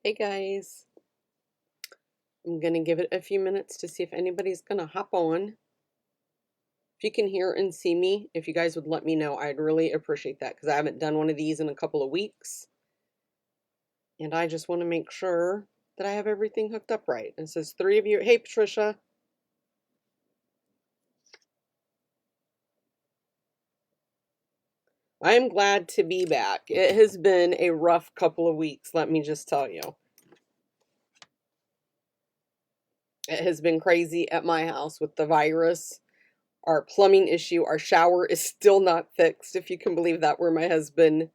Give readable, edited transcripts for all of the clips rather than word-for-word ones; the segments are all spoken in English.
Hey guys, I'm gonna give it a few minutes to see if anybody's gonna hop on. If you can hear and see me, if you guys would let me know, I'd really appreciate that because I haven't done one of these in a couple of weeks. And I just want to make sure that I have everything hooked up right. It says three of you. Hey Patricia. I am glad to be back. It has been a rough couple of weeks, let me just tell you. It has been crazy at my house with the virus. Our plumbing issue, our shower is still not fixed, if you can believe that, where my husband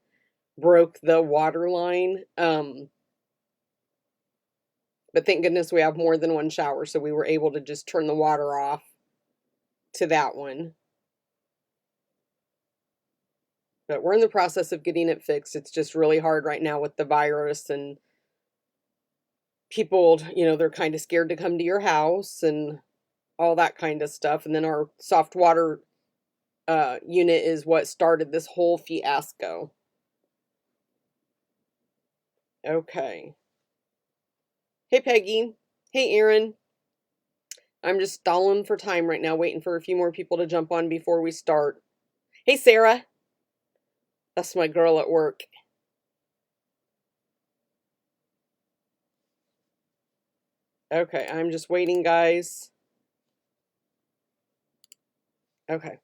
broke the water line. But thank goodness we have more than one shower, so we were able to just turn the water off to that one. But we're in the process of getting it fixed. It's just really hard right now with the virus, and people, they're kind of scared to come to your house and all that kind of stuff. And then our soft water unit is what started this whole fiasco. Okay. Hey, Peggy. Hey, Aaron. I'm just stalling for time right now, waiting for a few more people to jump on before we start. Hey, Sarah. That's my girl at work. Okay, I'm just waiting, guys. Okay.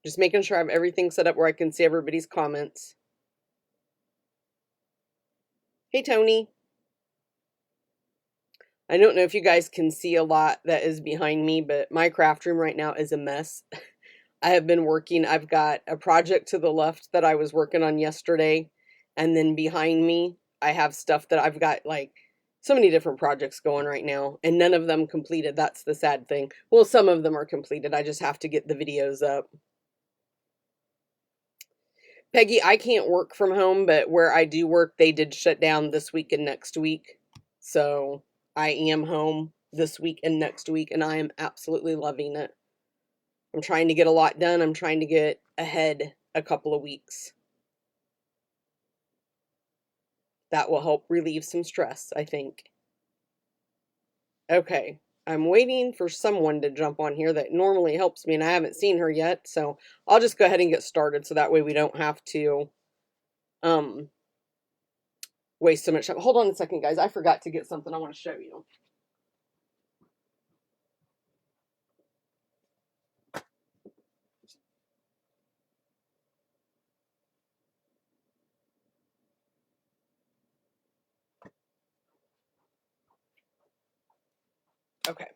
Just making sure I have everything set up where I can see everybody's comments. Hey, Tony. I don't know if you guys can see a lot that is behind me, but my craft room right now is a mess. I have been working. I've got a project to the left that I was working on yesterday, and then behind me, I have stuff that I've got like so many different projects going right now, and none of them completed. That's the sad thing. Well, some of them are completed. I just have to get the videos up. Peggy, I can't work from home, but where I do work, they did shut down this week and next week. So I am home this week and next week, and I am absolutely loving it. I'm trying to get a lot done. I'm trying to get ahead a couple of weeks. That will help relieve some stress, I think. Okay, I'm waiting for someone to jump on here that normally helps me, and I haven't seen her yet, so I'll just go ahead and get started so that way we don't have to um waste so much time. Hold on a second, guys. I forgot to get something I want to show you. Okay.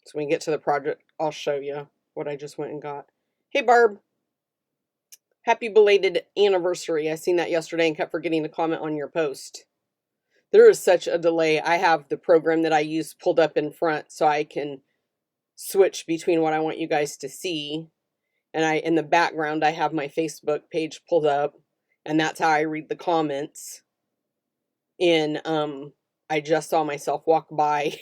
So when we get to the project, I'll show you what I just went and got. Hey, Barb. Happy belated anniversary. I seen that yesterday and kept forgetting to comment on your post. There is such a delay. I have the program that I use pulled up in front so I can switch between what I want you guys to see. And in the background, I have my Facebook page pulled up, and that's how I read the comments. And I just saw myself walk by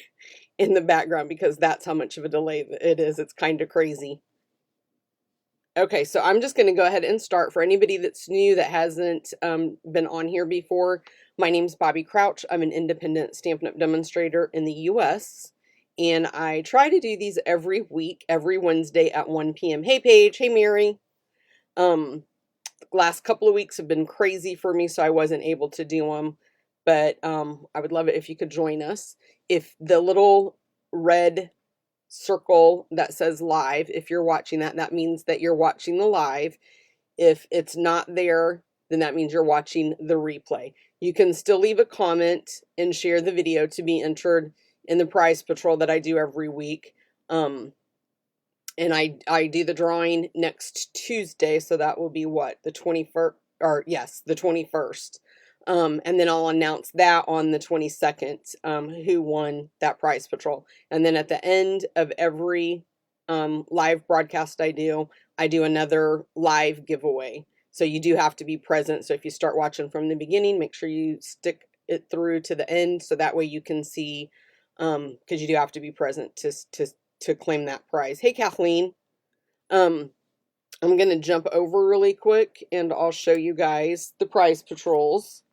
in the background because that's how much of a delay it is. It's kind of crazy. Okay, so I'm just going to go ahead and start. For anybody that's new that hasn't been on here before, my name's Bobbi Crouch. I'm an independent Stampin' Up! Demonstrator in the US, and I try to do these every week, every Wednesday at 1 p.m. Hey, Paige. Hey, Mary. The last couple of weeks have been crazy for me, so I wasn't able to do them, but I would love it if you could join us. If the little red circle that says live, if you're watching that, that means that you're watching the live. If it's not there, then that means you're watching the replay. You can still leave a comment and share the video to be entered in the prize patrol that I do every week. And I do the drawing next Tuesday, so that will be what, the 21st, or yes, the 21st. And then I'll announce that on the 22nd, who won that prize patrol. And then at the end of every live broadcast I do another live giveaway. So you do have to be present. So if you start watching from the beginning, make sure you stick it through to the end, so that way you can see, because you do have to be present to claim that prize. Hey, Kathleen. I'm going to jump over really quick and I'll show you guys the prize patrols.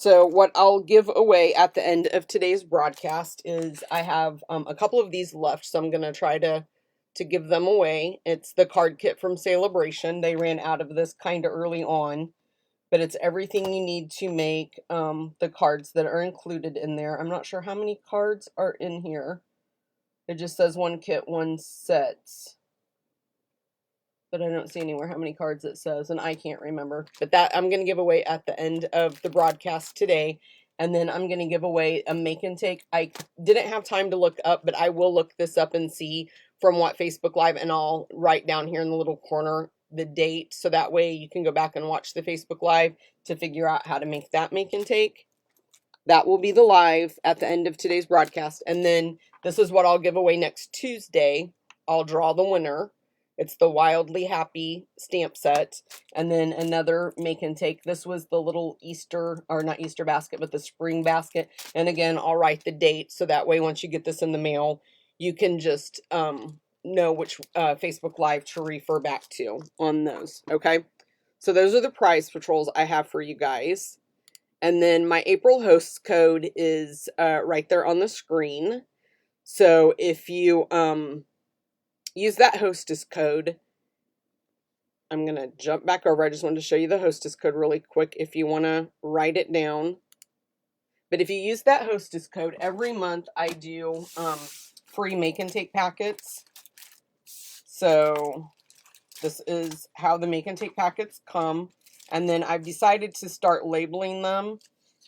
So what I'll give away at the end of today's broadcast is I have a couple of these left, so I'm going to try to give them away. It's the card kit from Celebration. They ran out of this kind of early on, but it's everything you need to make the cards that are included in there. I'm not sure how many cards are in here. It just says one kit, one set. But I don't see anywhere how many cards it says, and I can't remember. But that I'm going to give away at the end of the broadcast today. And then I'm going to give away a make and take. I didn't have time to look up, but I will look this up and see from what Facebook Live, and I'll write down here in the little corner the date, so that way you can go back and watch the Facebook Live to figure out how to make that make and take. That will be the live at the end of today's broadcast. And then this is what I'll give away next Tuesday. I'll draw the winner. It's the Wildly Happy stamp set. And then another make and take. This was the little Easter, or not Easter basket, but the spring basket. And again, I'll write the date, so that way once you get this in the mail, you can just know which Facebook Live to refer back to on those. Okay? So those are the prize patrols I have for you guys. And then my April hosts code is right there on the screen. So if you use that hostess code, I'm going to jump back over. I just wanted to show you the hostess code really quick if you want to write it down. But if you use that hostess code, every month I do free make and take packets. So this is how the make and take packets come. And then I've decided to start labeling them,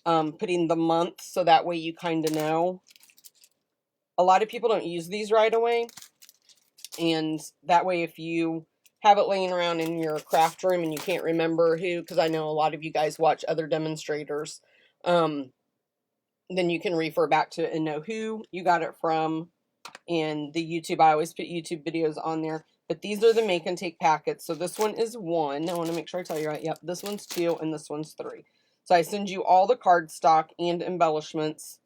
putting the month, so that way you kind of know. A lot of people don't use these right away. And that way, if you have it laying around in your craft room and you can't remember who, because I know a lot of you guys watch other demonstrators, then you can refer back to it and know who you got it from. And the YouTube, I always put YouTube videos on there. But these are the make and take packets. So this one is 1. I want to make sure I tell you right. Yep, this one's 2 and this one's 3. So I send you all the cardstock and embellishments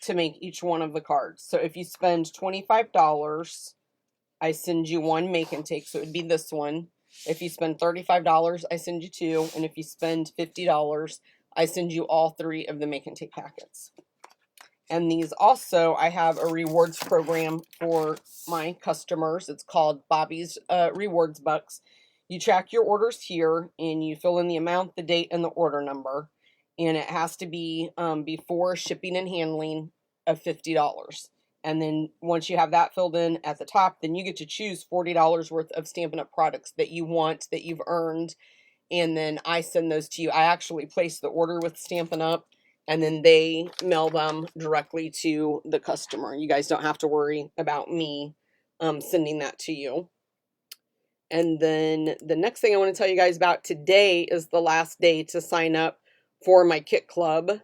to make each one of the cards. So if you spend $25, I send you 1 make and take. So it would be this one. If you spend $35, I send you 2. And if you spend $50, I send you all 3 of the make and take packets. And these also, I have a rewards program for my customers. It's called Bobby's Rewards Bucks. You track your orders here, and you fill in the amount, the date, and the order number. And it has to be before shipping and handling of $50. And then once you have that filled in at the top, then you get to choose $40 worth of Stampin' Up! Products that you want, that you've earned. And then I send those to you. I actually place the order with Stampin' Up!, and then they mail them directly to the customer. You guys don't have to worry about me sending that to you. And then the next thing I want to tell you guys about today is the last day to sign up for my Kit Club.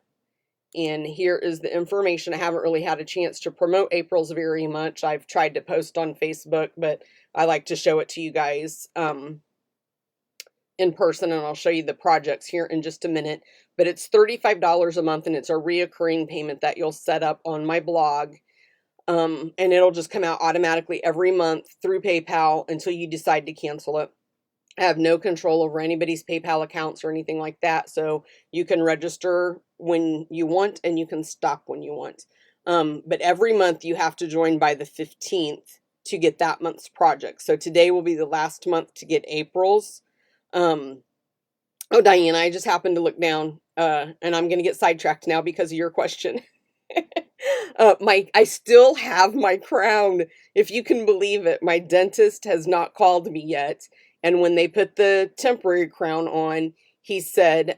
And here is the information. I haven't really had a chance to promote April's very much. I've tried to post on Facebook, but I like to show it to you guys in person, and I'll show you the projects here in just a minute. But it's $35 a month, and it's a reoccurring payment that you'll set up on my blog. And it'll just come out automatically every month through PayPal until you decide to cancel it. I have no control over anybody's PayPal accounts or anything like that, so you can register when you want and you can stop when you want. But every month you have to join by the 15th to get that month's project. So today will be the last month to get April's. Oh, Diana, I just happened to look down, and I'm going to get sidetracked now because of your question. I still have my crown, if you can believe it. My dentist has not called me yet, and when they put the temporary crown on, he said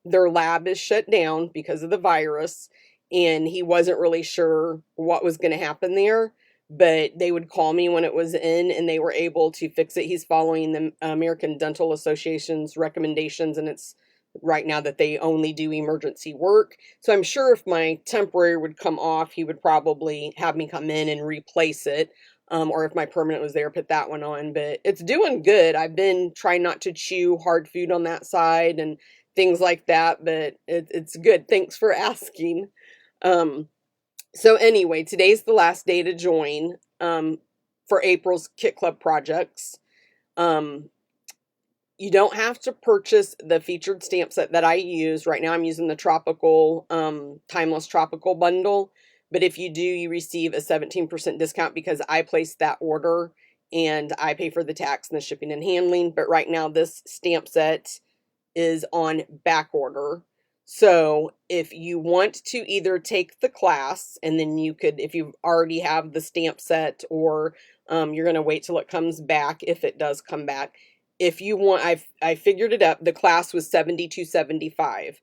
their lab is shut down because of the virus, and he wasn't really sure what was going to happen there, but they would call me when it was in, and they were able to fix it. He's following the American Dental Association's recommendations, and it's right now that they only do emergency work. So I'm sure if my temporary would come off, he would probably have me come in and replace it. Or if my permanent was there, put that one on. But it's doing good. I've been trying not to chew hard food on that side and things like that, but it's good. Thanks for asking. So anyway, today's the last day to join for April's Kit Club projects. You don't have to purchase the featured stamp set that I use. Right now I'm using the tropical, Timeless Tropical bundle. But if you do, you receive a 17% discount because I placed that order and I pay for the tax and the shipping and handling. But right now this stamp set is on back order. So if you want to either take the class and then you could, if you already have the stamp set, or you're going to wait till it comes back, if it does come back. If you want, I figured it up. The class was $72.75.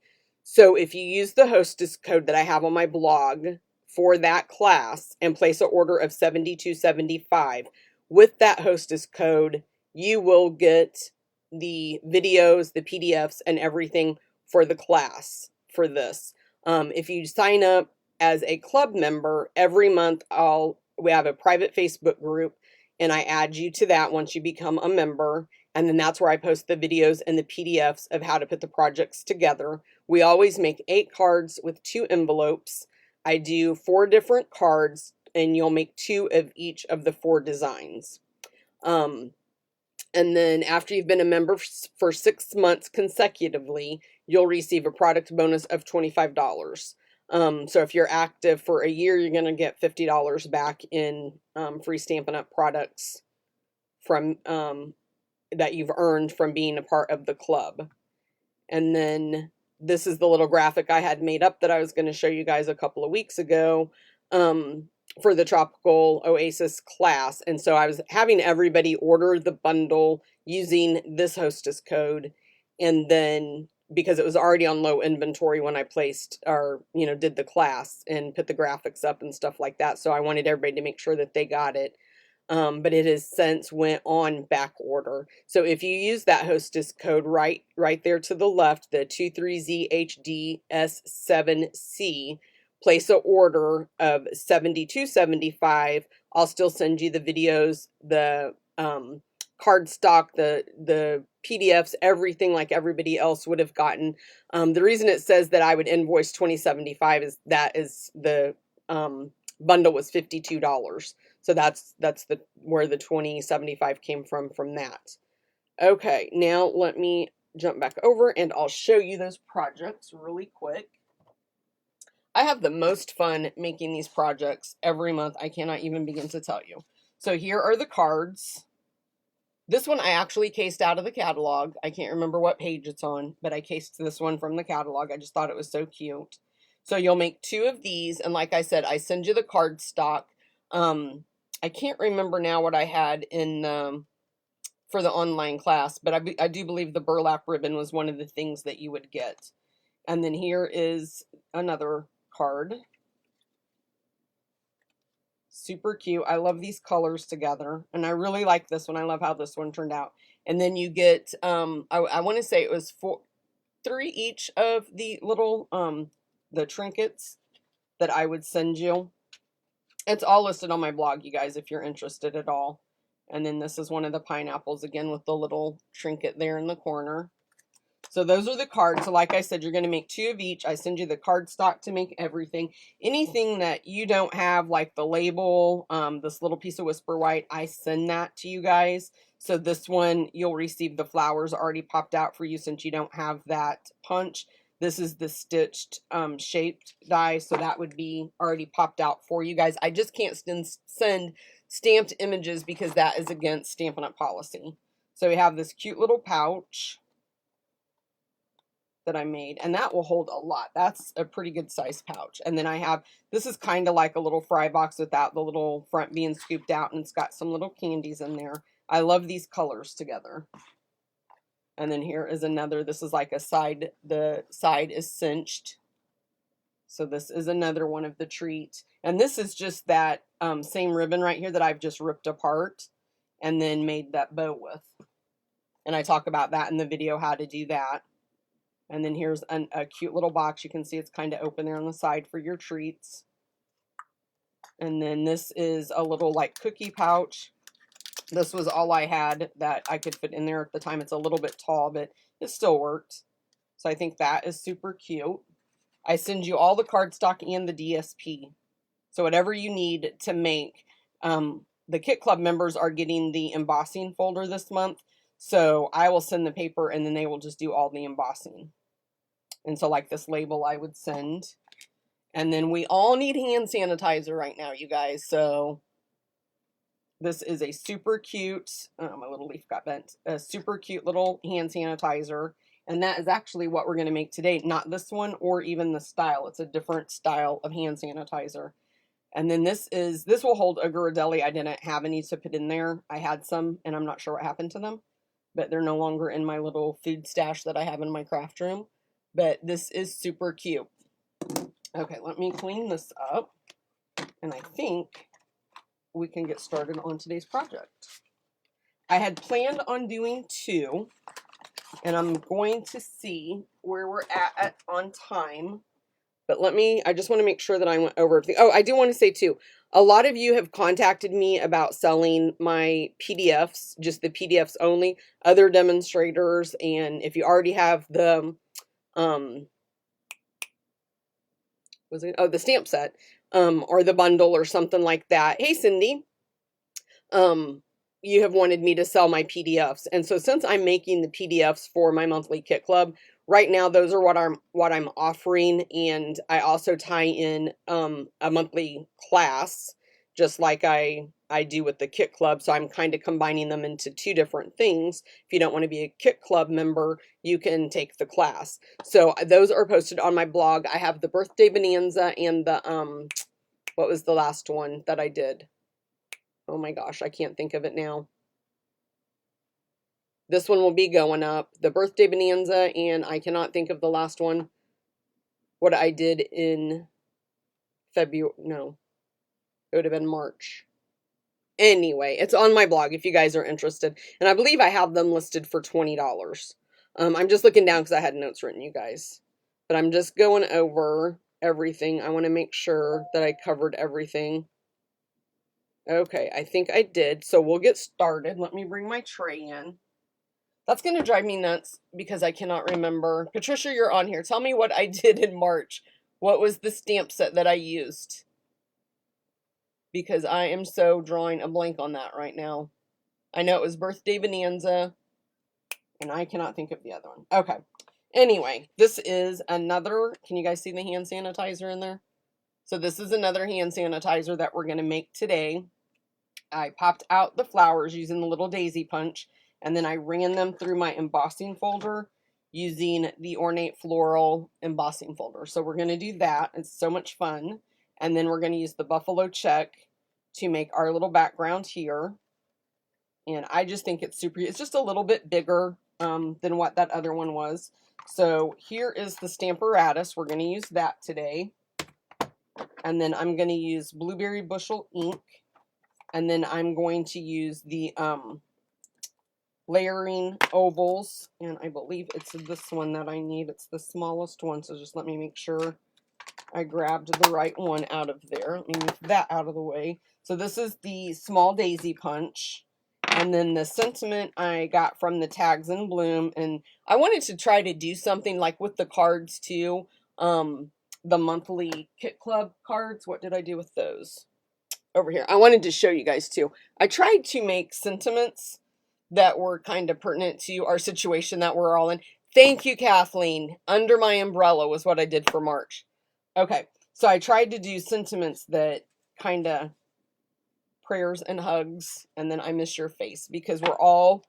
So if you use the hostess code that I have on my blog for that class and place an order of $72.75 with that hostess code, you will get the videos, the PDFs, and everything for the class for this. If you sign up as a club member, every month we have a private Facebook group, and I add you to that once you become a member. And then that's where I post the videos and the PDFs of how to put the projects together. We always make 8 cards with 2 envelopes. I do 4 different cards, and you'll make 2 of each of the 4 designs. And then after you've been a member for 6 months consecutively, you'll receive a product bonus of $25. So if you're active for a year, you're going to get $50 back in free Stampin' Up! Products from that you've earned from being a part of the club. And then this is the little graphic I had made up that I was going to show you guys a couple of weeks ago for the Tropical Oasis class. And so I was having everybody order the bundle using this hostess code. And then because it was already on low inventory when I placed, or, did the class and put the graphics up and stuff like that. So I wanted everybody to make sure that they got it. But it has since went on back order. So if you use that hostess code right there to the left, the 23ZHDS7C, place an order of $72.75. I'll still send you the videos, the cardstock, the PDFs, everything like everybody else would have gotten. The reason it says that I would invoice $20.75 is that is the bundle was $52. So that's where the $20.75 came from that. Okay, now let me jump back over and I'll show you those projects really quick. I have the most fun making these projects every month. I cannot even begin to tell you. So here are the cards. This one I actually cased out of the catalog. I can't remember what page it's on, but I cased this one from the catalog. I just thought it was so cute. So you'll make 2 of these, and like I said, I send you the card stock. I can't remember now what I had in for the online class, but I do believe the burlap ribbon was one of the things that you would get. And then here is another card. Super cute. I love these colors together, and I really like this one. I love how this one turned out. And then you get, I want to say it was 3 each of the little, the trinkets that I would send you. It's all listed on my blog, you guys, if you're interested at all. And then this is one of the pineapples, again, with the little trinket there in the corner. So those are the cards. So like I said, you're going to make 2 of each. I send you the card stock to make everything. Anything that you don't have, like the label, this little piece of Whisper White, I send that to you guys. So this one, you'll receive the flowers already popped out for you since you don't have that punch. This is the stitched shaped die, so that would be already popped out for you guys. I just can't send stamped images because that is against Stampin' Up! Policy. So we have this cute little pouch that I made, and that will hold a lot. That's a pretty good size pouch. And then I have, this is kind of like a little fry box without the little front being scooped out, and it's got some little candies in there. I love these colors together. And then here is another, this is like a side, the side is cinched. So this is another one of the treat. And this is just that same ribbon right here that I've just ripped apart and then made that bow with. And I talk about that in the video, how to do that. And then here's a cute little box. You can see it's kind of open there on the side for your treats. And then this is a little like cookie pouch. This was all I had that I could fit in there at the time. It's a little bit tall, but it still worked. So I think that is super cute. I send you all the cardstock and the DSP. So whatever you need to make. The Kit Club members are getting the embossing folder this month. So I will send the paper and then they will just do all the embossing. And so like this label I would send. And then we all need hand sanitizer right now, you guys. So this is a super cute, my little leaf got bent, a super cute little hand sanitizer. And that is actually what we're going to make today. Not this one or even the style. It's a different style of hand sanitizer. And then this will hold a Ghirardelli. I didn't have any to put in there. I had some and I'm not sure what happened to them. But they're no longer in my little food stash that I have in my craft room. But this is super cute. Okay, let me clean this up. And I think we can get started on today's project. I had planned on doing 2. And I'm going to see where we're at on time. But I just want to make sure that I went over everything. Oh, I do want to say too, a lot of you have contacted me about selling my PDFs, just the PDFs only, other demonstrators. And if you already have the, the stamp set, or the bundle or something like that. Hey, Cindy. You have wanted me to sell my PDFs. And so since I'm making the PDFs for my monthly kit club, right now those are what I'm offering, and I also tie in a monthly class just like I do with the kit club. So I'm kind of combining them into 2 different things. If you don't want to be a kit club member, you can take the class. So those are posted on my blog. I have the birthday bonanza and the what was the last one that I did? Oh my gosh, I can't think of it now. This one will be going up. The birthday bonanza, and I cannot think of the last one. What I did in February. No, it would have been March. Anyway, it's on my blog if you guys are interested. And I believe I have them listed for $20. I'm just looking down because I had notes written, you guys. But I'm just going over everything. I want to make sure that I covered everything. Okay, I think I did. So we'll get started. Let me bring my tray in. That's going to drive me nuts because I cannot remember. Patricia, you're on here. Tell me what I did in March. What was the stamp set that I used? Because I am so drawing a blank on that right now. I know it was Birthday Bonanza, and I cannot think of the other one. Okay. Anyway, this is another, can you guys see the hand sanitizer in there? So this is another hand sanitizer that we're going to make today. I popped out the flowers using the little daisy punch, and then I ran them through my embossing folder using the Ornate Floral embossing folder. So we're going to do that. It's so much fun. And then we're going to use the buffalo check to make our little background here. And I just think it's just a little bit bigger than what that other one was. So here is the Stamparatus. We're going to use that today. And then I'm going to use Blueberry Bushel ink. And then I'm going to use the layering ovals. And I believe it's this one that I need. It's the smallest one. So just let me make sure I grabbed the right one out of there. Let me move that out of the way. So this is the small daisy punch. And then the sentiment I got from the Tags in Bloom. And I wanted to try to do something like with the cards too. The monthly kit club cards. What did I do with those? Over here. I wanted to show you guys too. I tried to make sentiments that were kind of pertinent to our situation that we're all in. Thank you, Kathleen. Under my umbrella was what I did for March. Okay, so I tried to do sentiments that kind of prayers and hugs, and then I miss your face, because we're all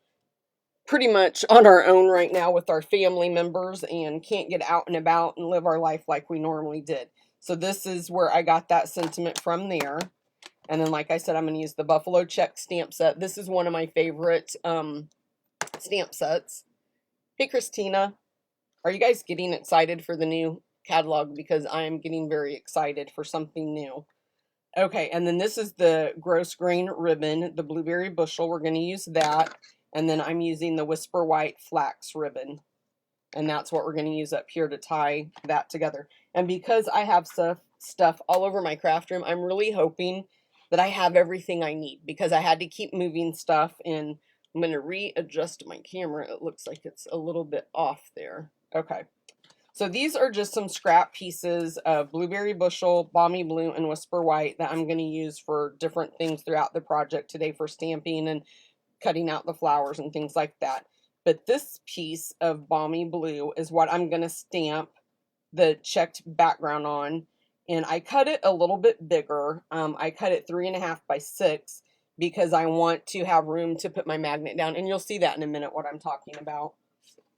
pretty much on our own right now with our family members and can't get out and about and live our life like we normally did. So this is where I got that sentiment from there. And then, like I said, I'm going to use the Buffalo Check stamp set. This is one of my favorite stamp sets. Hey, Christina. Are you guys getting excited for the new catalog? Because I am getting very excited for something new. Okay, and then this is the Gross Grain ribbon, the Blueberry Bushel. We're going to use that. And then I'm using the Whisper White Flax ribbon. And that's what we're going to use up here to tie that together. And because I have stuff all over my craft room, I'm really hoping that I have everything I need, because I had to keep moving stuff. And I'm going to readjust my camera. It looks like it's a little bit off there. Okay. So these are just some scrap pieces of Blueberry Bushel, Balmy Blue, and Whisper White that I'm going to use for different things throughout the project today for stamping and cutting out the flowers and things like that. But this piece of Balmy Blue is what I'm going to stamp the checked background on. And I cut it a little bit bigger. I cut it 3.5 by 6 because I want to have room to put my magnet down. And you'll see that in a minute what I'm talking about.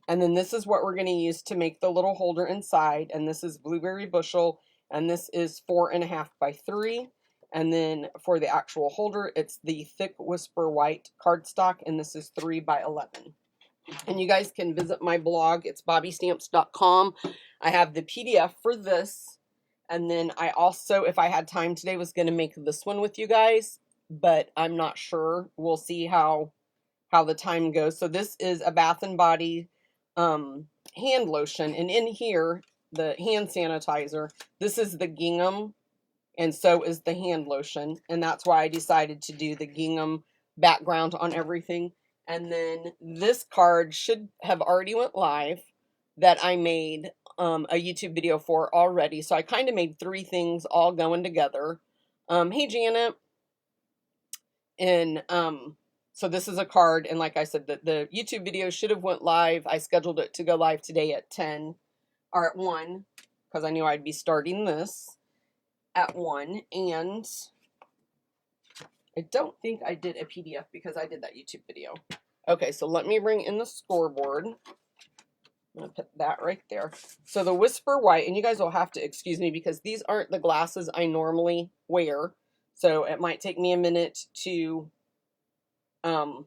And then this is what we're going to use to make the little holder inside. And this is Blueberry Bushel. And this is 4.5 by 3. And then for the actual holder, it's the thick Whisper White cardstock. And this is 3 by 11. And you guys can visit my blog. It's bobbystamps.com. I have the PDF for this. And then I also, if I had time today, was going to make this one with you guys. But I'm not sure. We'll see how the time goes. So this is a Bath & Body hand lotion. And in here, the hand sanitizer, this is the gingham. And so is the hand lotion. And that's why I decided to do the gingham background on everything. And then this card should have already went live that I made a YouTube video for already. So I kind of made 3 things all going together. Hey, Janet. And so this is a card. And like I said, the YouTube video should have went live. I scheduled it to go live today at 10 or at 1 because I knew I'd be starting this at 1. And I don't think I did a PDF because I did that YouTube video. Okay, so let me bring in the scoreboard. I'm going to put that right there. So the Whisper White, and you guys will have to excuse me because these aren't the glasses I normally wear. So it might take me a minute to know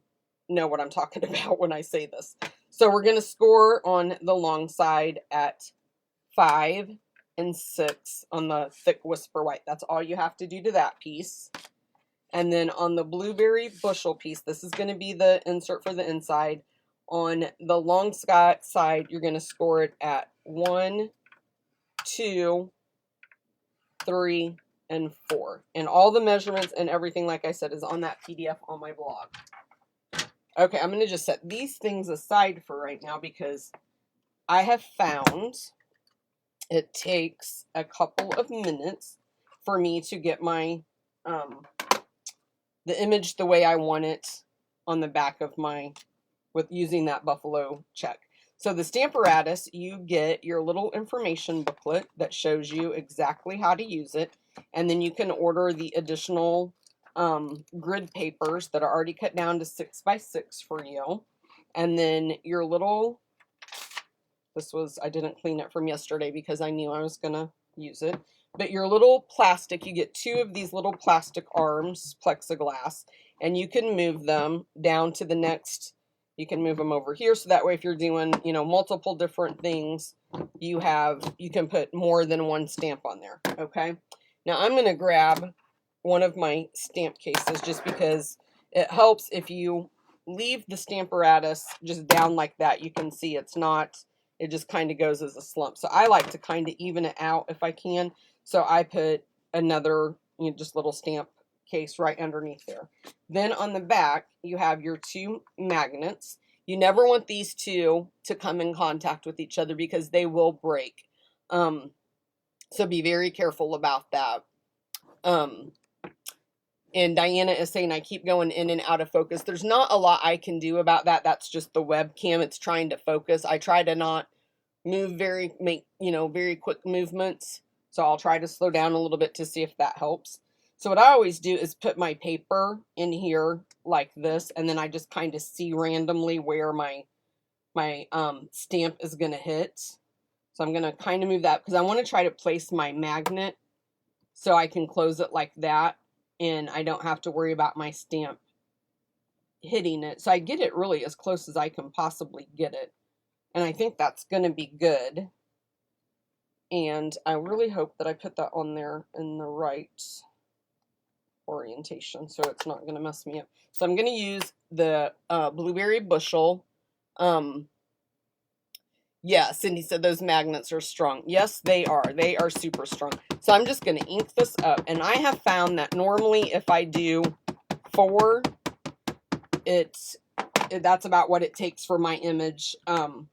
what I'm talking about when I say this. So we're going to score on the long side at 5 and 6 on the thick Whisper White. That's all you have to do to that piece. And then on the Blueberry Bushel piece, this is going to be the insert for the inside. On the long side, you're going to score it at 1, 2, 3, and 4. And all the measurements and everything, like I said, is on that PDF on my blog. Okay, I'm going to just set these things aside for right now because I have found it takes a couple of minutes for me to get my the image the way I want it on the back of my, with using that buffalo check. So the Stamparatus, you get your little information booklet that shows you exactly how to use it. And then you can order the additional grid papers that are already cut down to 6 by 6 for you. And then your little, this was, I didn't clean it from yesterday because I knew I was going to use it. But your little plastic, you get 2 of these little plastic arms, plexiglass, and you can move them down to the next, you can move them over here. So that way if you're doing, you know, multiple different things, you can put more than one stamp on there, okay? Now I'm going to grab one of my stamp cases just because it helps if you leave the Stamparatus just down like that. You can see it's not, it just kind of goes as a slump. So I like to kind of even it out if I can. So I put another, you know, just little stamp case right underneath there. Then on the back, you have your 2 magnets. You never want these 2 to come in contact with each other because they will break. So be very careful about that. And Diana is saying I keep going in and out of focus. There's not a lot I can do about that. That's just the webcam. It's trying to focus. I try to not make, you know, very quick movements. So I'll try to slow down a little bit to see if that helps. So what I always do is put my paper in here like this, and then I just kind of see randomly where my stamp is going to hit. So I'm going to kind of move that because I want to try to place my magnet so I can close it like that, and I don't have to worry about my stamp hitting it. So I get it really as close as I can possibly get it. And I think that's going to be good. And I really hope that I put that on there in the right orientation so it's not going to mess me up. So I'm going to use the Blueberry Bushel. Yeah, Cindy said those magnets are strong. Yes, they are. They are super strong. So I'm just going to ink this up. And I have found that normally if I do 4, that's about what it takes for my image. And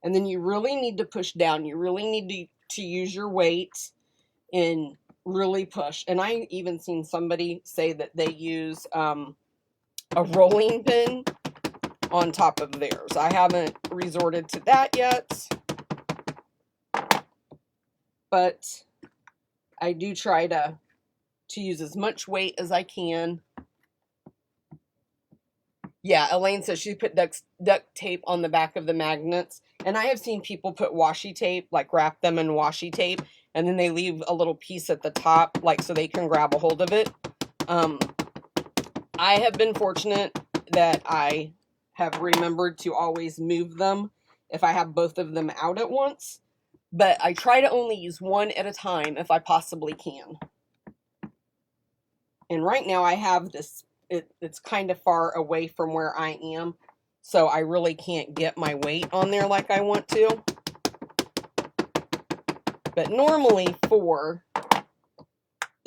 then you really need to push down. You really need to use your weight and really push. And I even seen somebody say that they use a rolling pin on top of theirs. I haven't resorted to that yet, but I do try to use as much weight as I can. Yeah, Elaine says she put duct tape on the back of the magnets. And I have seen people put washi tape, like wrap them in washi tape, and then they leave a little piece at the top, like so they can grab a hold of it. I have been fortunate that I have remembered to always move them if I have both of them out at once. But I try to only use one at a time if I possibly can. And right now I have this, it's kind of far away from where I am, so I really can't get my weight on there like I want to. But normally 4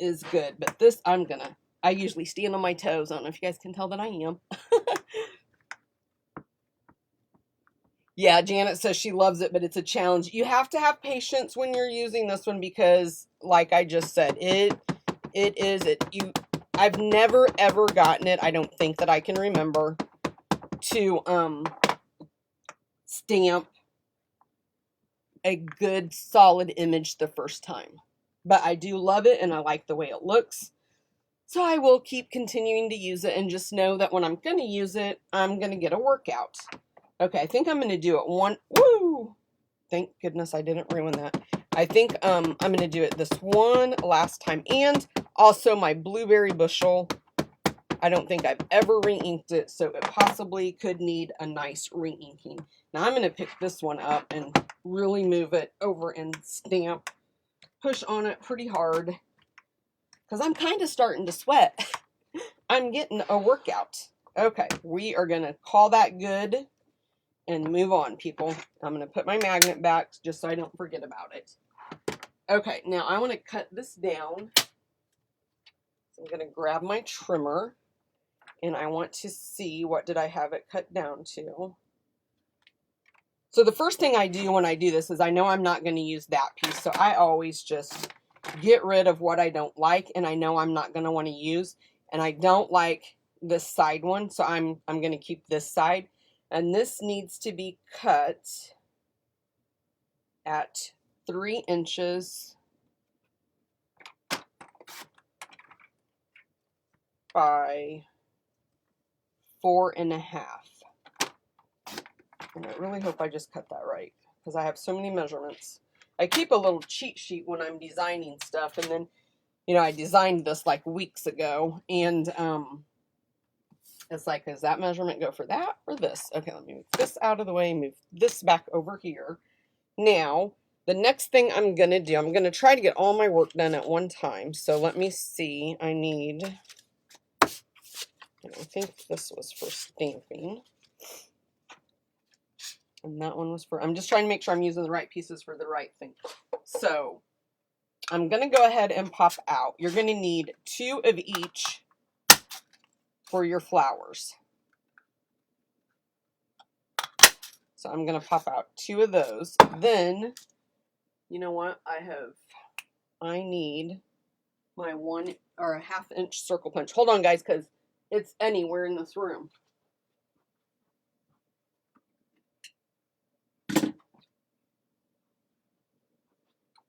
is good, but this I usually stand on my toes. I don't know if you guys can tell that I am. Yeah, Janet says she loves it, but it's a challenge. You have to have patience when you're using this one because, like I just said, I've never ever gotten it. I don't think that I can remember to stamp a good solid image the first time. But I do love it and I like the way it looks. So I will keep continuing to use it and just know that when I'm going to use it, I'm going to get a workout. Okay, I think I'm going to do it one. Woo! Thank goodness I didn't ruin that. I think I'm going to do it this one last time. And also my blueberry bushel. I don't think I've ever re-inked it, so it possibly could need a nice re-inking. Now I'm going to pick this one up and really move it over and stamp. Push on it pretty hard. Because I'm kind of starting to sweat. I'm getting a workout. Okay, we are going to call that good and move on, people. I'm going to put my magnet back just so I don't forget about it. Okay, now I want to cut this down. So I'm going to grab my trimmer. And I want to see what did I have it cut down to. So the first thing I do when I do this is I know I'm not going to use that piece. So I always just get rid of what I don't like and I know I'm not going to want to use. And I don't like this side one, so I'm going to keep this side. And this needs to be cut at 3 inches by 4.5. And I really hope I just cut that right because I have so many measurements. I keep a little cheat sheet when I'm designing stuff, and then, you know, I designed this like weeks ago, and it's like, does that measurement go for that or this? Okay, let me move this out of the way, move this back over here. Now, the next thing I'm going to do, I'm going to try to get all my work done at one time. So let me see. I think this was for stamping. And that one was for, I'm just trying to make sure I'm using the right pieces for the right thing. So I'm going to go ahead and pop out. You're going to need 2 of each for your flowers. So I'm going to pop out 2 of those. Then, you know what? I need my 1 or a 1/2 inch circle punch. Hold on, guys, because it's anywhere in this room.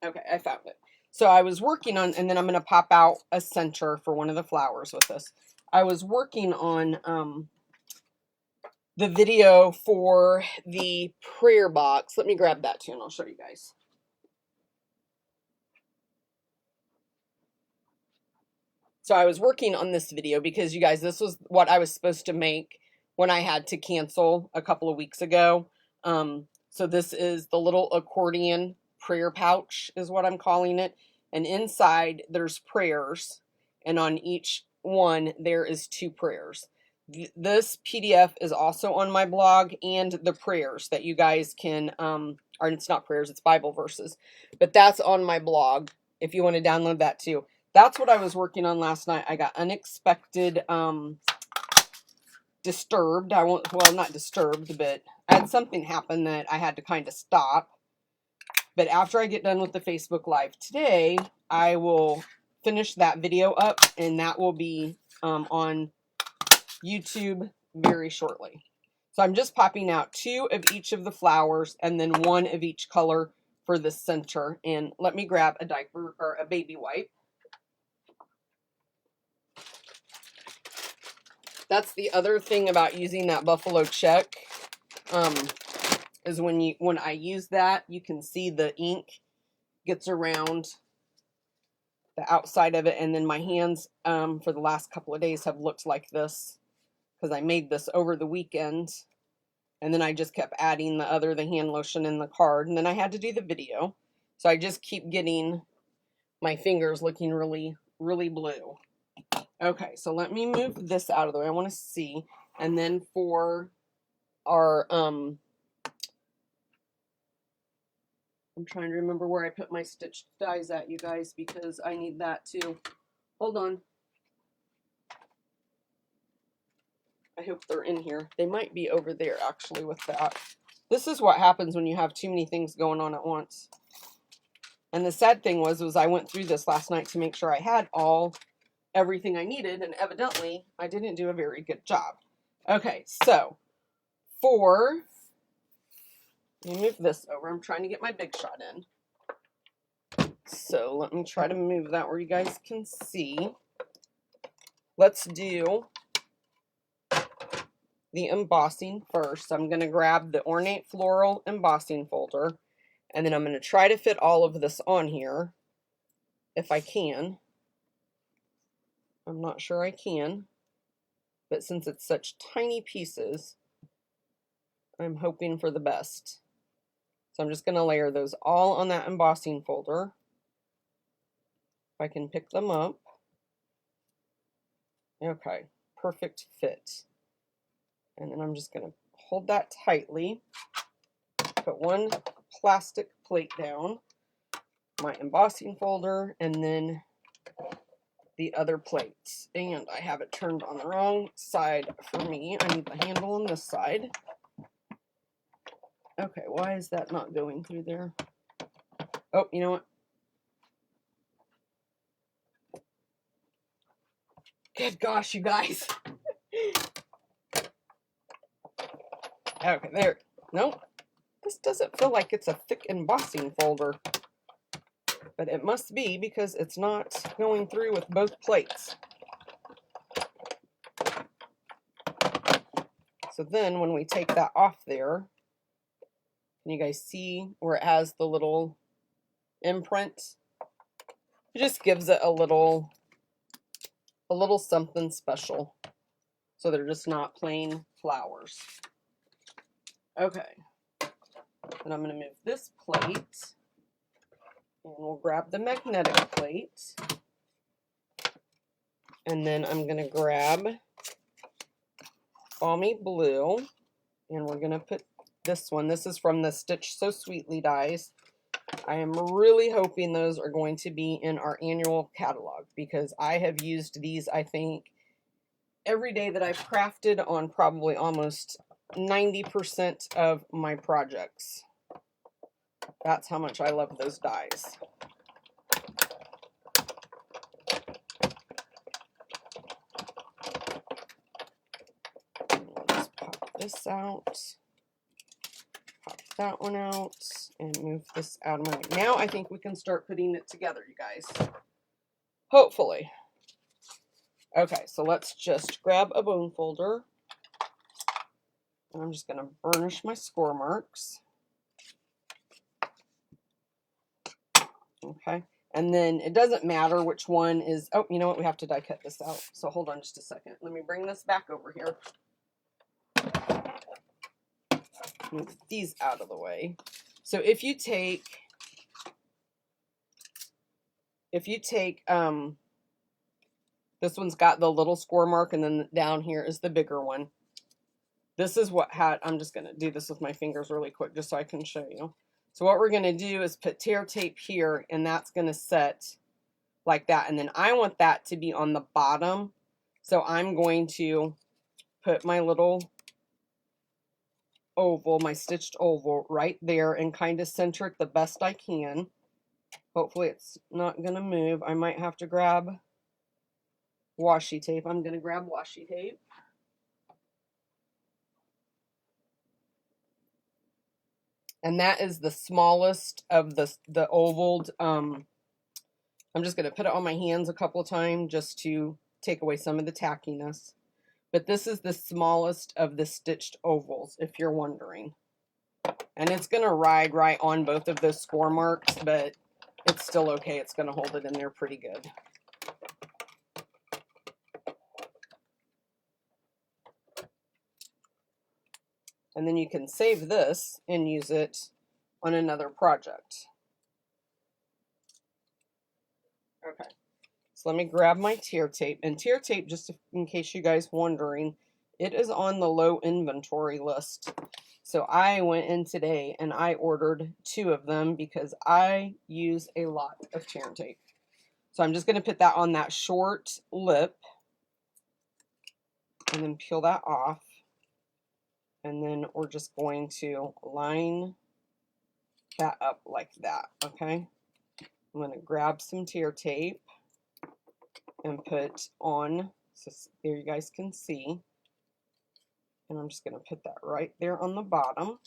Okay, I found it. So I was working on, and then I'm going to pop out a center for one of the flowers with this. I was working on the video for the prayer box. Let me grab that too, and I'll show you guys. So I was working on this video because, you guys, this was what I was supposed to make when I had to cancel a couple of weeks ago. So this is the little accordion prayer pouch is what I'm calling it. And inside there's prayers. And on each one there is 2 prayers. This PDF is also on my blog, and the prayers that you guys can, or it's not prayers, it's Bible verses. But that's on my blog if you want to download that too. That's what I was working on last night. I got unexpected, disturbed. Well, not disturbed, but I had something happen that I had to kind of stop. But after I get done with the Facebook Live today, I will finish that video up, and that will be on YouTube very shortly. So I'm just popping out 2 of each of the flowers and then 1 of each color for the center. And let me grab a diaper or a baby wipe. That's the other thing about using that buffalo check, is when I use that, you can see the ink gets around the outside of it, and then my hands for the last couple of days have looked like this because I made this over the weekend, and then I just kept adding the hand lotion in the card, and then I had to do the video, so I just keep getting my fingers looking really, really blue. Okay, so let me move this out of the way. I want to see, and then for our I'm trying to remember where I put my stitched dies at, you guys, because I need that too. Hold on. I hope they're in here. They might be over there, actually, with that. This is what happens when you have too many things going on at once. And the sad thing was I went through this last night to make sure I had everything I needed, and evidently I didn't do a very good job. Okay, so let me move this over. I'm trying to get my big shot in. So let me try to move that where you guys can see. Let's do the embossing first. I'm going to grab the Ornate Floral embossing folder, and then I'm going to try to fit all of this on here if I can. I'm not sure I can, but since it's such tiny pieces, I'm hoping for the best. So I'm just going to layer those all on that embossing folder. If I can pick them up. Okay, perfect fit. And then I'm just going to hold that tightly. Put one plastic plate down, my embossing folder, and then the other plates. And I have it turned on the wrong side for me. I need the handle on this side. Okay, why is that not going through there? Oh, you know what? Good gosh, you guys. Okay, there. Nope. This doesn't feel like it's a thick embossing folder. But it must be because it's not going through with both plates. So then when we take that off there, can you guys see where it has the little imprint? It just gives it a little something special. So they're just not plain flowers. Okay. And I'm going to move this plate. And we'll grab the magnetic plate. And then I'm going to grab Balmy Blue. And we're going to put this one. This is from the Stitch So Sweetly dies. I am really hoping those are going to be in our annual catalog, because I have used these, I think, every day that I've crafted on probably almost 90% of my projects. That's how much I love those dies. We'll just pop this out. Pop that one out and move this out of my way. Now I think we can start putting it together, you guys. Hopefully. Okay, so let's just grab a bone folder. And I'm just going to burnish my score marks. Okay, and then it doesn't matter which one is, oh, you know what, we have to die cut this out. So hold on just a second. Let me bring this back over here. Move these out of the way. So if you take this one's got the little score mark, and then down here is the bigger one. This is what had, I'm just going to do this with my fingers really quick just so I can show you. So what we're going to do is put tear tape here, and that's going to set like that. And then I want that to be on the bottom. So I'm going to put my little oval, my stitched oval right there, and kind of center it the best I can. Hopefully it's not going to move. I might have to grab washi tape. I'm going to grab washi tape. And that is the smallest of the ovaled. I'm just going to put it on my hands a couple of times just to take away some of the tackiness. But this is the smallest of the stitched ovals, if you're wondering. And it's going to ride right on both of those score marks, but it's still okay. It's going to hold it in there pretty good. And then you can save this and use it on another project. Okay, so let me grab my tear tape. And tear tape, just in case you guys wondering, it is on the low inventory list. So I went in today and I ordered 2 of them because I use a lot of tear tape. So I'm just going to put that on that short lip and then peel that off. And then we're just going to line that up like that, okay? I'm going to grab some tear tape and put on, so there you guys can see. And I'm just going to put that right there on the bottom.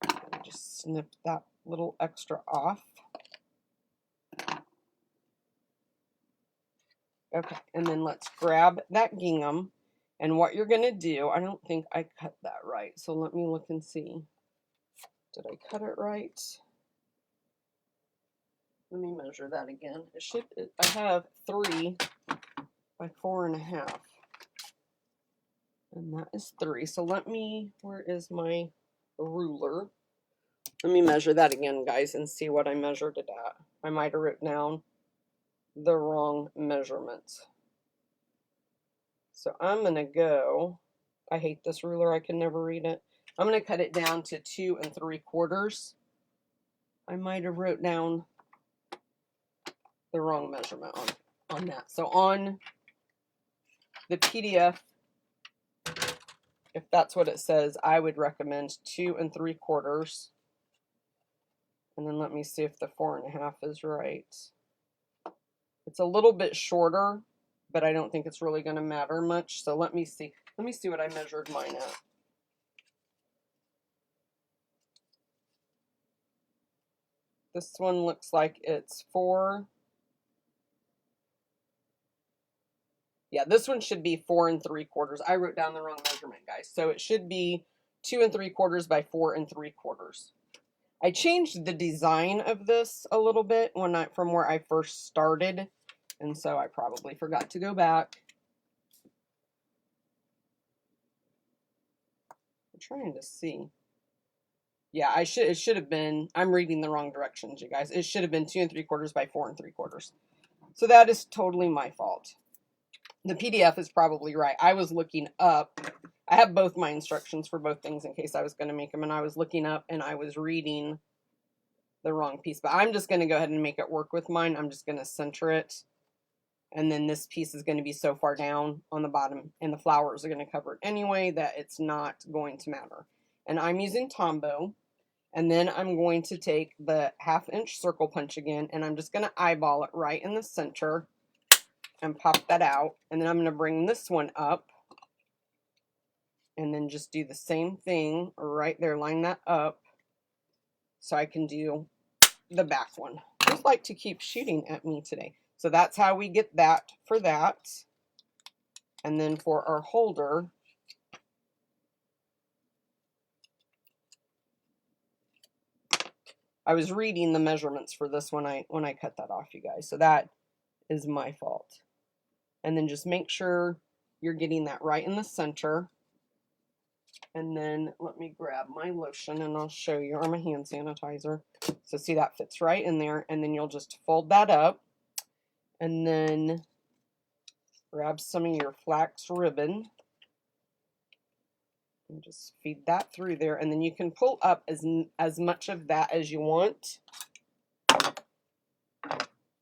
And just snip that little extra off. Okay, and then let's grab that gingham. And what you're going to do, I don't think I cut that right. So let me look and see. Did I cut it right? Let me measure that again. I have 3 by 4.5. And that is 3. So where is my ruler? Let me measure that again, guys, and see what I measured it at. I might have written down the wrong measurements. So I'm going to go, I hate this ruler, I can never read it. I'm going to cut it down to 2 3/4. I might have wrote down the wrong measurement on that. So on the PDF, if that's what it says, I would recommend 2 3/4. And then let me see if the 4.5 is right. It's a little bit shorter, but I don't think it's really going to matter much. So let me see. Let me see what I measured mine at. This one looks like it's 4. Yeah, this one should be 4 3/4. I wrote down the wrong measurement, guys. So it should be 2 3/4 by 4 3/4. I changed the design of this a little bit from where I first started, and so I probably forgot to go back. I'm trying to see. Yeah, it should have been, I'm reading the wrong directions, you guys. It should have been 2 3/4 by 4 3/4. So that is totally my fault. The PDF is probably right. I was looking up. I have both my instructions for both things in case I was going to make them, and I was looking up and I was reading the wrong piece. But I'm just going to go ahead and make it work with mine. I'm just going to center it. And then this piece is going to be so far down on the bottom, and the flowers are going to cover it anyway that it's not going to matter. And I'm using Tombow. And then I'm going to take the 1/2 inch circle punch again, and I'm just going to eyeball it right in the center and pop that out. And then I'm going to bring this one up and then just do the same thing right there. Line that up so I can do the back one. Just like to keep shooting at me today. So that's how we get that for that. And then for our holder, I was reading the measurements for this when I cut that off, you guys. So that is my fault. And then just make sure you're getting that right in the center. And then let me grab my lotion and I'll show you, or my hand sanitizer. So see, that fits right in there. And then you'll just fold that up and then grab some of your flax ribbon and just feed that through there. And then you can pull up as much of that as you want.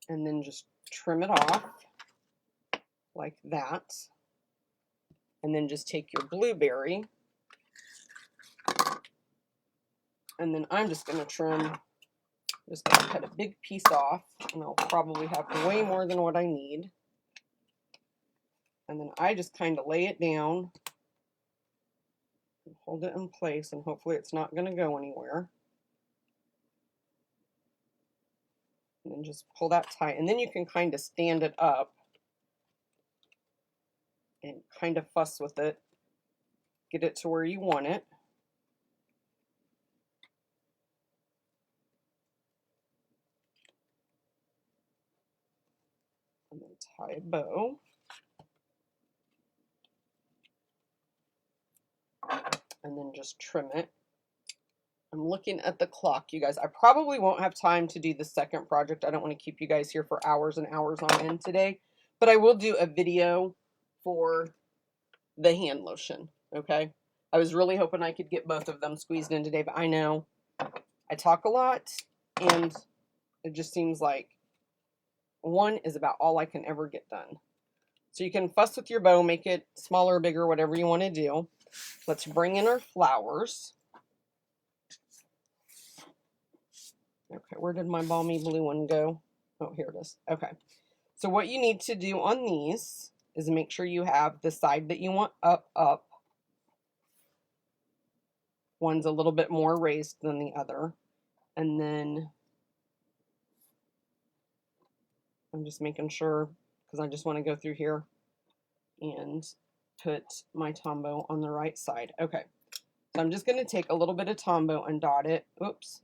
And then just trim it off like that. And then just take your blueberry. And then I'm just going to trim, just going to cut a big piece off, and I'll probably have way more than what I need. And then I just kind of lay it down Hold it in place, and hopefully it's not going to go anywhere. And then just pull that tight, and then you can kind of stand it up and kind of fuss with it, get it to where you want it. And then tie a bow. And then just trim it. I'm looking at the clock, you guys. I probably won't have time to do the second project. I don't want to keep you guys here for hours and hours on end today, but I will do a video for the hand lotion, okay? I was really hoping I could get both of them squeezed in today, but I know I talk a lot, and it just seems like one is about all I can ever get done. So you can fuss with your bow, make it smaller, bigger, whatever you want to do. Let's bring in our flowers. Okay, where did my balmy blue one go? Oh, here it is. Okay. So what you need to do on these is make sure you have the side that you want up. One's a little bit more raised than the other. And then I'm just making sure, because I just want to go through here and put my Tombow on the right side. Okay. So I'm just going to take a little bit of Tombow and dot it. Oops.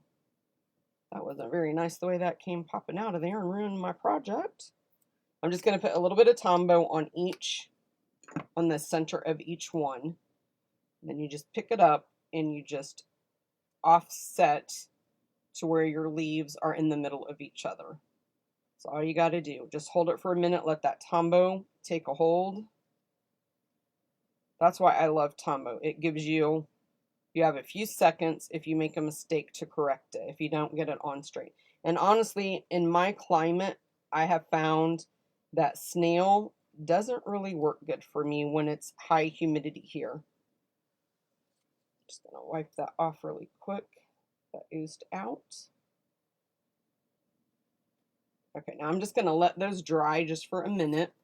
That wasn't very nice the way that came popping out of there and ruined my project. I'm just going to put a little bit of Tombow on the center of each one. Then you just pick it up and you just offset to where your leaves are in the middle of each other. That's all you got to do. Just hold it for a minute, let that Tombow take a hold. That's why I love Tombow. It gives you have a few seconds if you make a mistake to correct it, if you don't get it on straight. And honestly, in my climate, I have found that snail doesn't really work good for me when it's high humidity here. Just going to wipe that off really quick. That oozed out. Okay, now I'm just going to let those dry just for a minute.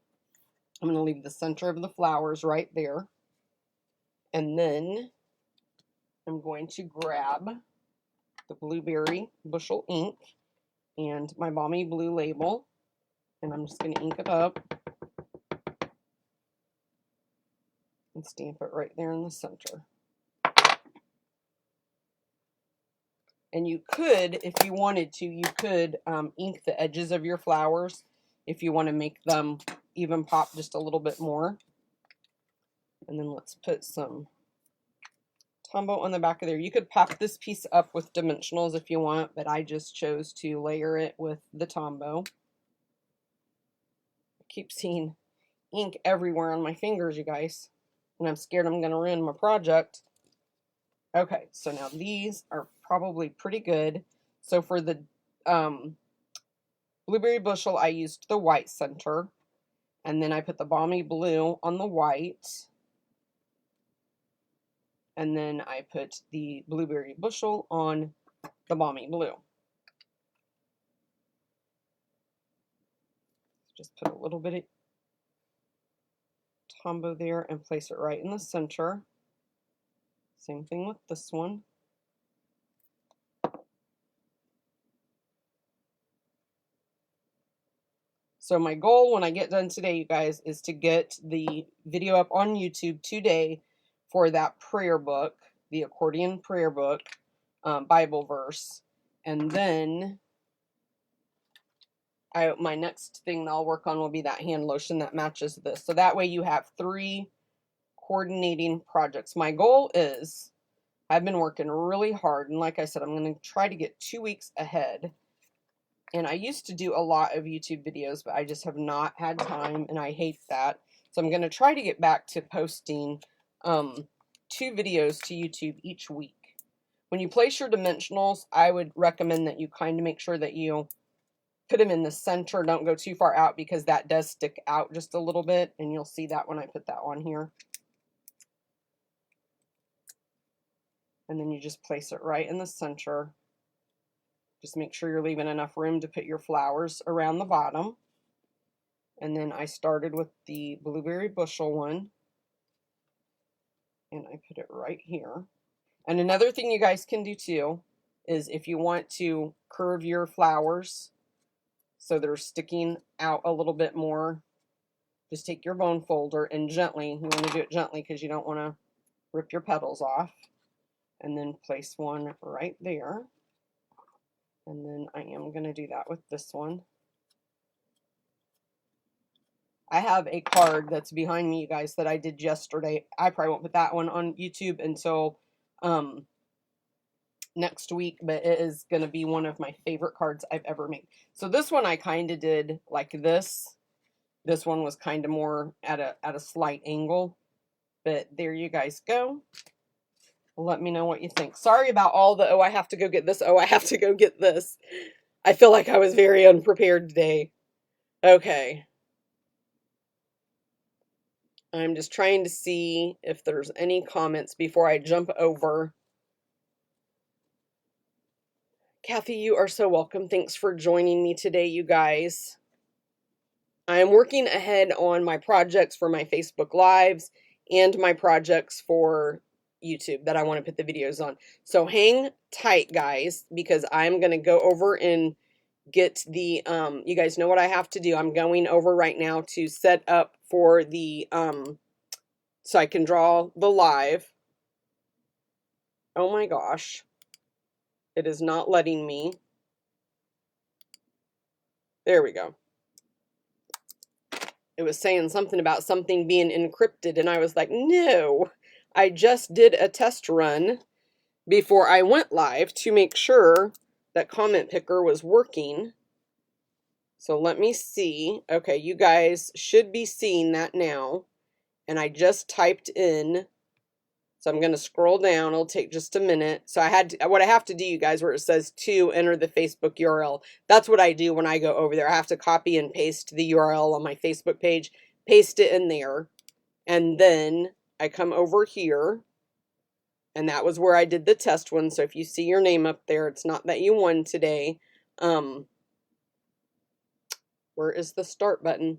I'm going to leave the center of the flowers right there. And then I'm going to grab the Blueberry Bushel ink and my Balmy Blue label, and I'm just going to ink it up and stamp it right there in the center. And you could, if you wanted to, you could ink the edges of your flowers if you want to make them even pop just a little bit more. And then let's put some Tombow on the back of there. You could pop this piece up with dimensionals if you want, but I just chose to layer it with the Tombow. I keep seeing ink everywhere on my fingers, you guys, and I'm scared I'm going to ruin my project. Okay, so now these are probably pretty good. So for the Blueberry Bushel, I used the white center, and then I put the Balmy Blue on the white, and then I put the Blueberry Bushel on the Balmy Blue. Just put a little bit of Tombow there and place it right in the center. Same thing with this one. So my goal when I get done today, you guys, is to get the video up on YouTube today for that prayer book, the accordion prayer book, Bible verse. And then my next thing that I'll work on will be that hand lotion that matches this. So that way you have 3 coordinating projects. My goal is, I've been working really hard, and like I said, I'm going to try to get 2 weeks ahead. And I used to do a lot of YouTube videos, but I just have not had time, and I hate that. So I'm going to try to get back to posting 2 videos to YouTube each week. When you place your dimensionals, I would recommend that you kind of make sure that you put them in the center. Don't go too far out, because that does stick out just a little bit, and you'll see that when I put that on here. And then you just place it right in the center. Just make sure you're leaving enough room to put your flowers around the bottom. And then I started with the Blueberry Bushel one. And I put it right here. And another thing you guys can do too is if you want to curve your flowers so they're sticking out a little bit more, just take your bone folder and gently, you want to do it gently because you don't want to rip your petals off, and then place one right there. And then I am going to do that with this one. I have a card that's behind me, you guys, that I did yesterday. I probably won't put that one on YouTube until next week, but it is going to be one of my favorite cards I've ever made. So this one I kind of did like this. This one was kind of more at a slight angle, but there you guys go. Let me know what you think. Sorry about all the, oh, I have to go get this. Oh, I have to go get this. I feel like I was very unprepared today. Okay. I'm just trying to see if there's any comments before I jump over. Kathy, you are so welcome. Thanks for joining me today, you guys. I am working ahead on my projects for my Facebook Lives and my projects for YouTube that I want to put the videos on. So hang tight, guys, because I'm going to go over and get the, you guys know what I have to do. I'm going over right now to set up for the, so I can draw the live. Oh my gosh. It is not letting me. There we go. It was saying something about something being encrypted, and I was like, no. I just did a test run before I went live to make sure that Comment Picker was working. So let me see. Okay, you guys should be seeing that now. And I just typed in, so I'm going to scroll down. It'll take just a minute. So I had to, what I have to do, you guys, where it says to enter the Facebook URL. That's what I do when I go over there. I have to copy and paste the URL on my Facebook page, paste it in there, and then I come over here, and that was where I did the test one. So if you see your name up there, it's not that you won today. Where is the start button?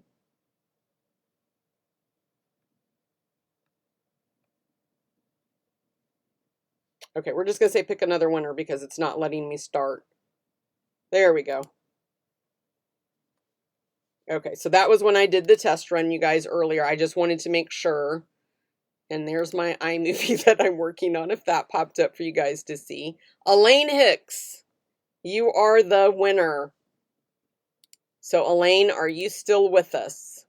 Okay, we're just going to say pick another winner because it's not letting me start. There we go. Okay, so that was when I did the test run, you guys, earlier. I just wanted to make sure. And there's my iMovie that I'm working on, if that popped up for you guys to see. Elaine Hicks, you are the winner. So, Elaine, are you still with us?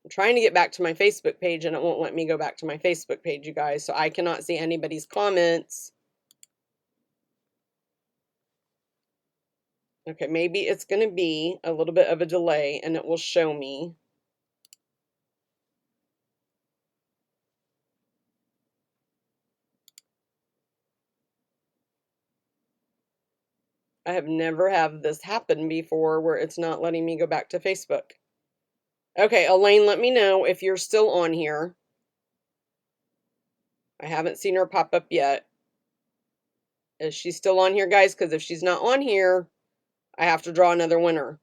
I'm trying to get back to my Facebook page, and it won't let me go back to my Facebook page, you guys, so I cannot see anybody's comments. Okay, maybe it's going to be a little bit of a delay, and it will show me. I have never had this happen before where it's not letting me go back to Facebook. Okay, Elaine, let me know if you're still on here. I haven't seen her pop up yet. Is she still on here, guys? Because if she's not on here, I have to draw another winner.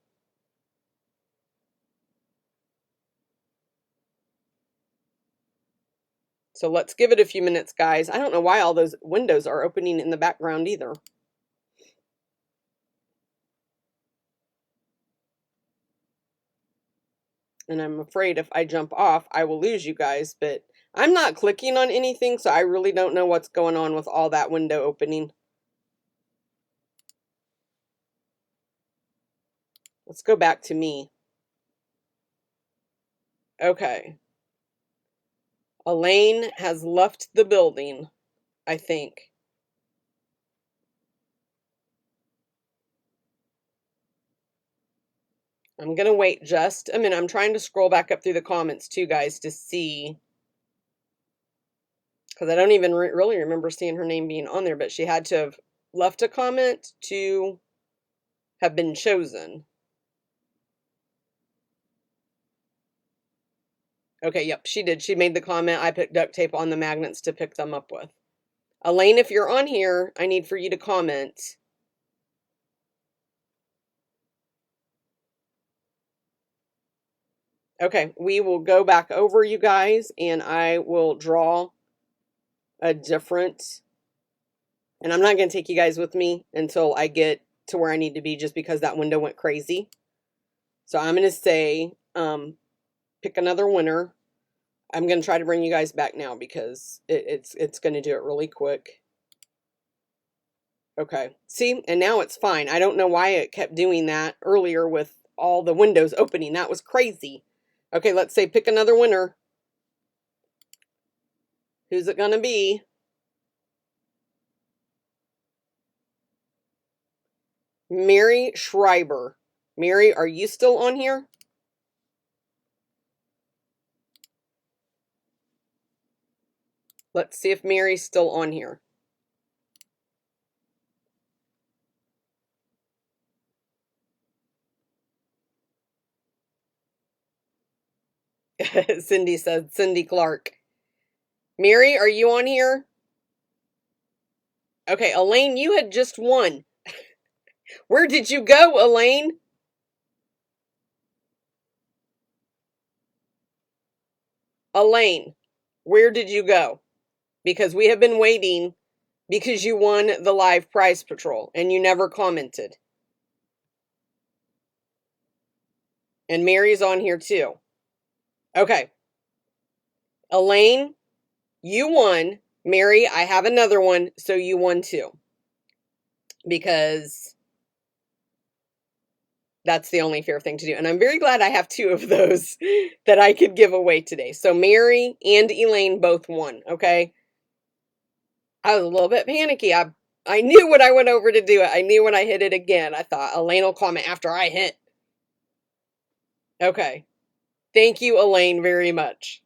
So let's give it a few minutes, guys. I don't know why all those windows are opening in the background either. And I'm afraid if I jump off, I will lose you guys. But I'm not clicking on anything, so I really don't know what's going on with all that window opening. Let's go back to me. Okay. Elaine has left the building, I think. I'm going to wait just a minute. I'm trying to scroll back up through the comments too, guys, to see. Because I don't even really remember seeing her name being on there, but she had to have left a comment to have been chosen. Okay, yep, she did. She made the comment. I put duct tape on the magnets to pick them up with. Elaine, if you're on here, I need for you to comment. Okay, we will go back over, you guys, and I will draw a different, and I'm not going to take you guys with me until I get to where I need to be, just because that window went crazy. So I'm going to say, pick another winner. I'm going to try to bring you guys back now because it's going to do it really quick. Okay, see, and now it's fine. I don't know why it kept doing that earlier with all the windows opening. That was crazy. Okay, let's say pick another winner. Who's it going to be? Mary Schreiber. Mary, are you still on here? Let's see if Mary's still on here. Cindy said, Cindy Clark. Mary, are you on here? Okay, Elaine, you had just won. Where did you go, Elaine? Elaine, where did you go? Because we have been waiting because you won the live prize patrol and you never commented. And Mary's on here too. Okay. Elaine, you won. Mary, I have another one, so you won too. Because that's the only fair thing to do. And I'm very glad I have two of those that I could give away today. So Mary and Elaine both won, okay? I was a little bit panicky. I knew when I went over to do it. I knew when I hit it again. I thought Elaine will comment after I hit. Okay. Thank you, Elaine, very much.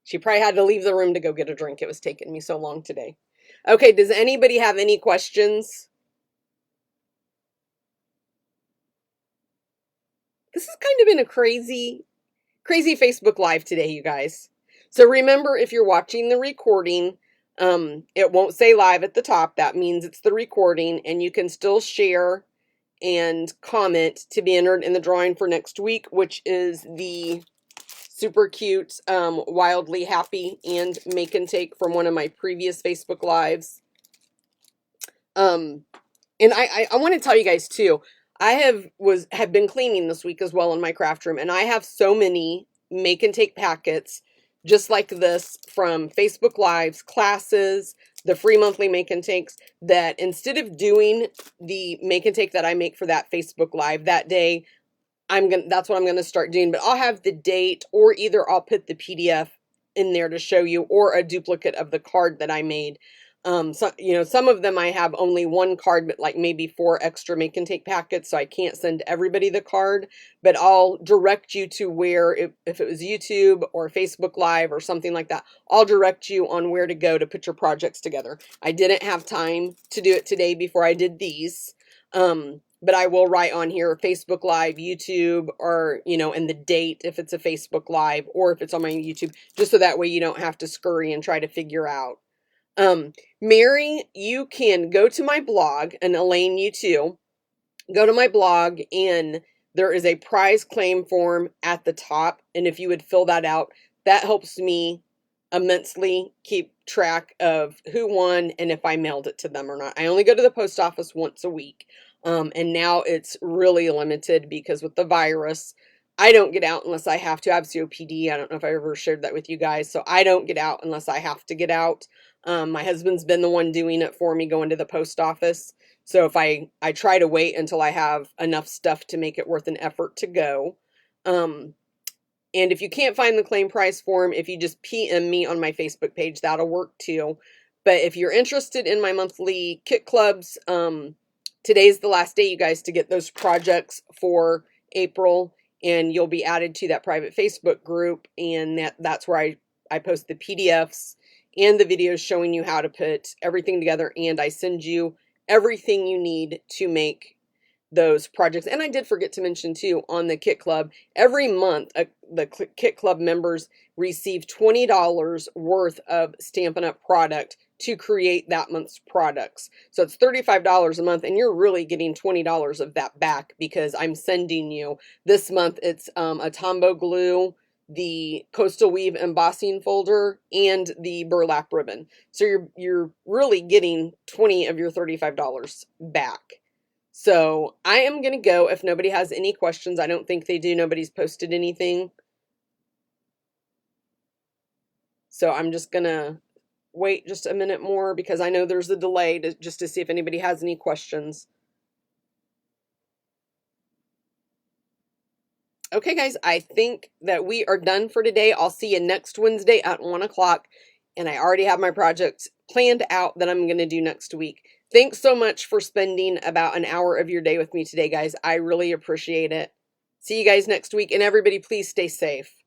She probably had to leave the room to go get a drink. It was taking me so long today. Okay, does anybody have any questions? This has kind of been a crazy Facebook Live today, you guys. So remember, if you're watching the recording, it won't say live at the top. That means it's the recording, and you can still share and comment to be entered in the drawing for next week, which is the super cute Wildly Happy and Make and Take from one of my previous Facebook Lives. And I want to tell you guys too, I have been cleaning this week as well in my craft room, and I have so many Make and Take packets just like this from Facebook Lives, classes, the free monthly Make and Takes, that instead of doing the Make and Take that I make for that Facebook Live that day, that's what I'm gonna start doing. But I'll have the date, or either I'll put the PDF in there to show you, or a duplicate of the card that I made. So, some of them I have only one card, but like maybe 4 extra Make and Take packets, so I can't send everybody the card, but I'll direct you to where, if it was YouTube or Facebook Live or something like that, I'll direct you on where to go to put your projects together. I didn't have time to do it today before I did these, but I will write on here Facebook Live, YouTube, or, and the date if it's a Facebook Live, or if it's on my YouTube, just so that way you don't have to scurry and try to figure out. Mary, you can go to my blog, and Elaine, you too. Go to my blog, and there is a prize claim form at the top, and if you would fill that out, that helps me immensely keep track of who won and if I mailed it to them or not. I only go to the post office once a week, and now it's really limited because with the virus, I don't get out unless I have to. I have COPD. I don't know if I ever shared that with you guys, so I don't get out unless I have to get out. My husband's been the one doing it for me, going to the post office. So if I try to wait until I have enough stuff to make it worth an effort to go. And if you can't find the claim price form, if you just PM me on my Facebook page, that'll work too. But if you're interested in my monthly kit clubs, today's the last day, you guys, to get those projects for April, and you'll be added to that private Facebook group, and that's where I post the PDFs and the videos showing you how to put everything together, and I send you everything you need to make those projects. And I did forget to mention too, on the Kit Club, every month the Kit Club members receive $20 worth of Stampin' Up! Product to create that month's products. So it's $35 a month, and you're really getting $20 of that back because I'm sending you this month. It's a Tombow glue, the Coastal Weave embossing folder, and the burlap ribbon. So you're really getting 20 of your $35 back. So I am going to go if nobody has any questions. I don't think they do. Nobody's posted anything. So I'm just going to wait just a minute more because I know there's a delay just to see if anybody has any questions. Okay, guys, I think that we are done for today. I'll see you next Wednesday at 1 o'clock. And I already have my projects planned out that I'm going to do next week. Thanks so much for spending about an hour of your day with me today, guys. I really appreciate it. See you guys next week. And everybody, please stay safe.